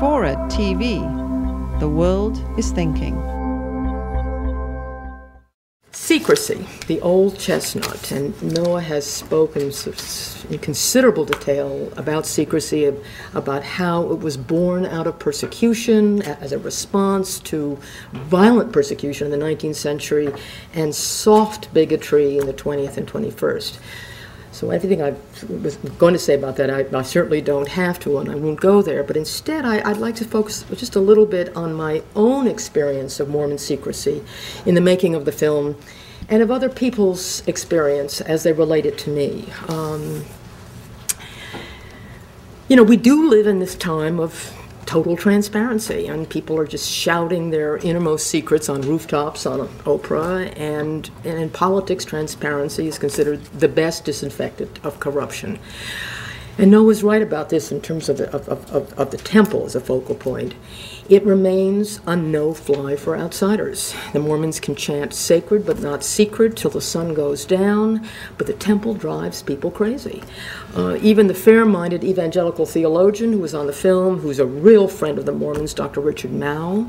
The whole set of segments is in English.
Forward TV. The world is thinking. Secrecy, the old chestnut, and Noah has spoken in considerable detail about secrecy, about how it was born out of persecution as a response to violent persecution in the 19th century and soft bigotry in the 20th and 21st. So everything I was going to say about that, I certainly don't have to, and I won't go there. But instead, I'd like to focus just a little bit on my own experience of Mormon secrecy in the making of the film, and of other people's experience as they relate it to me. We do live in this time of total transparency, and people are just shouting their innermost secrets on rooftops on Oprah, and in politics, transparency is considered the best disinfectant of corruption. And Noah's right about this in terms of the temple as a focal point. It remains a no-fly for outsiders. The Mormons can chant sacred but not secret till the sun goes down, but the temple drives people crazy. Even the fair-minded evangelical theologian who was on the film, who's a real friend of the Mormons, Dr. Richard Mao,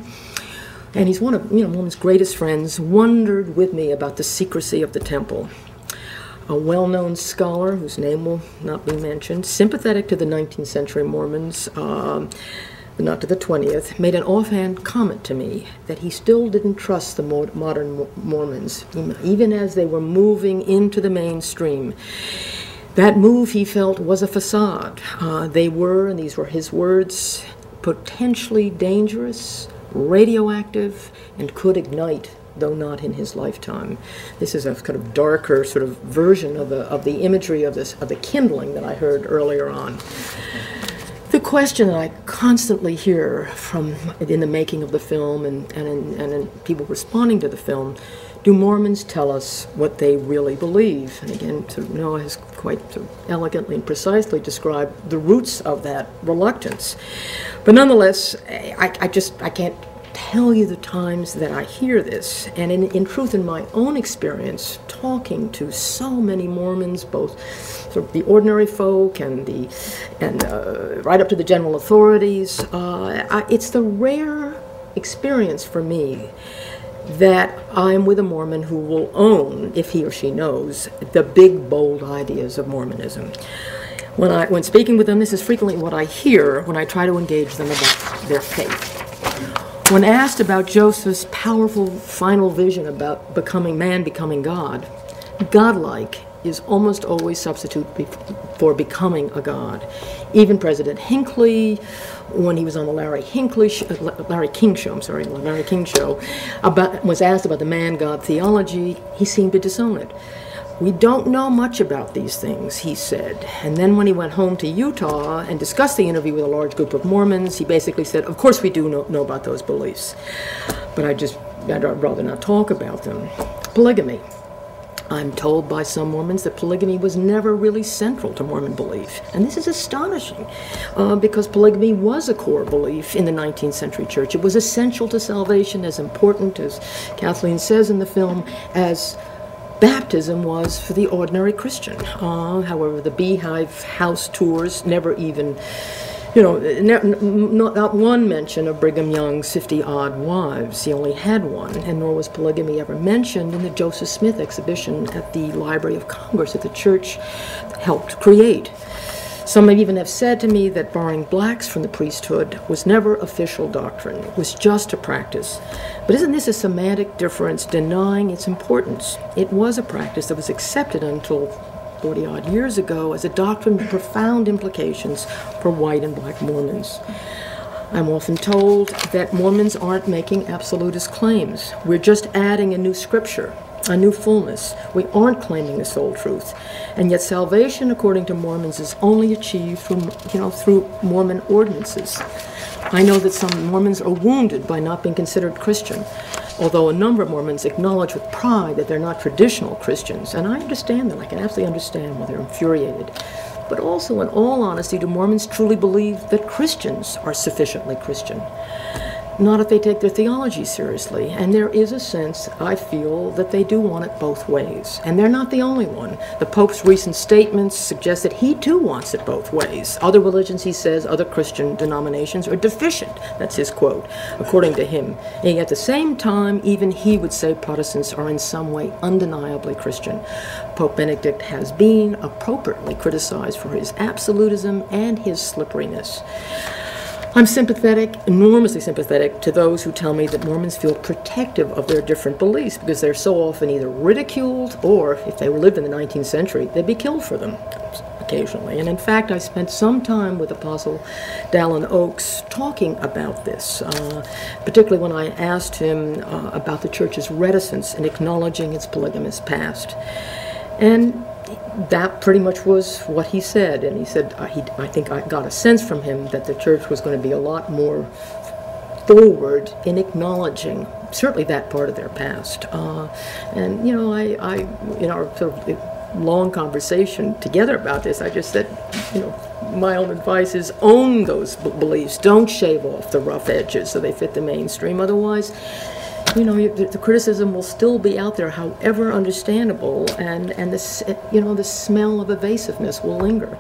and he's one of Mormon's greatest friends, wondered with me about the secrecy of the temple. A well-known scholar, whose name will not be mentioned, sympathetic to the 19th century Mormons, but not to the 20th, made an offhand comment to me that he still didn't trust the modern Mormons, even as they were moving into the mainstream. That move, he felt, was a facade. They were, and these were his words, potentially dangerous, radioactive, and could ignite, though not in his lifetime. This is a kind of darker sort of version of the imagery of the kindling that I heard earlier on. The question that I constantly hear in the making of the film and in people responding to the film, do Mormons tell us what they really believe? And again, Noah has quite elegantly and precisely described the roots of that reluctance. But nonetheless, I can't tell you the times that I hear this, and in truth, in my own experience, talking to so many Mormons, both sort of the ordinary folk and right up to the general authorities, it's the rare experience for me that I'm with a Mormon who will own, if he or she knows, the big, bold ideas of Mormonism. When speaking with them, this is frequently what I hear when I try to engage them about their faith. When asked about Joseph's powerful final vision about man becoming God, godlike is almost always substitute for becoming a god. Even President Hinckley, when he was on the Larry King Show, was asked about the man-God theology, he seemed to disown it. We don't know much about these things, he said. And then when he went home to Utah and discussed the interview with a large group of Mormons, he basically said, of course we do know about those beliefs, but I'd rather not talk about them. Polygamy. I'm told by some Mormons that polygamy was never really central to Mormon belief. And this is astonishing, because polygamy was a core belief in the 19th century church. It was essential to salvation, as important, as Kathleen says in the film, as baptism was for the ordinary Christian. However, the Beehive house tours never even, not one mention of Brigham Young's 50-odd wives. He only had one, and nor was polygamy ever mentioned in the Joseph Smith exhibition at the Library of Congress that the church helped create. Some even have said to me that barring blacks from the priesthood was never official doctrine. It was just a practice. But isn't this a semantic difference denying its importance? It was a practice that was accepted until 40-odd years ago as a doctrine with profound implications for white and black Mormons. I'm often told that Mormons aren't making absolutist claims. We're just adding a new scripture, a new fullness. We aren't claiming the sole truth. And yet salvation, according to Mormons, is only achieved through Mormon ordinances. I know that some Mormons are wounded by not being considered Christian, although a number of Mormons acknowledge with pride that they're not traditional Christians. And I understand that. I can absolutely understand why they're infuriated. But also, in all honesty, do Mormons truly believe that Christians are sufficiently Christian? Not if they take their theology seriously. And there is a sense, I feel, that they do want it both ways. And they're not the only one. The Pope's recent statements suggest that he too wants it both ways. Other religions, he says, other Christian denominations are deficient. That's his quote, according to him. And at the same time, even he would say Protestants are in some way undeniably Christian. Pope Benedict has been appropriately criticized for his absolutism and his slipperiness. I'm sympathetic, enormously sympathetic, to those who tell me that Mormons feel protective of their different beliefs because they're so often either ridiculed or, if they lived in the 19th century, they'd be killed for them occasionally. And in fact, I spent some time with Apostle Dallin Oaks talking about this, particularly when I asked him about the Church's reticence in acknowledging its polygamous past. And that pretty much was what he said. And he said, I think I got a sense from him that the Church was going to be a lot more forward in acknowledging certainly that part of their past. And, you know, I in our sort of long conversation together about this, I just said, you know, my own advice is own those beliefs. Don't shave off the rough edges so they fit the mainstream. Otherwise, you know, the criticism will still be out there, however understandable, and the, you know, the smell of evasiveness will linger.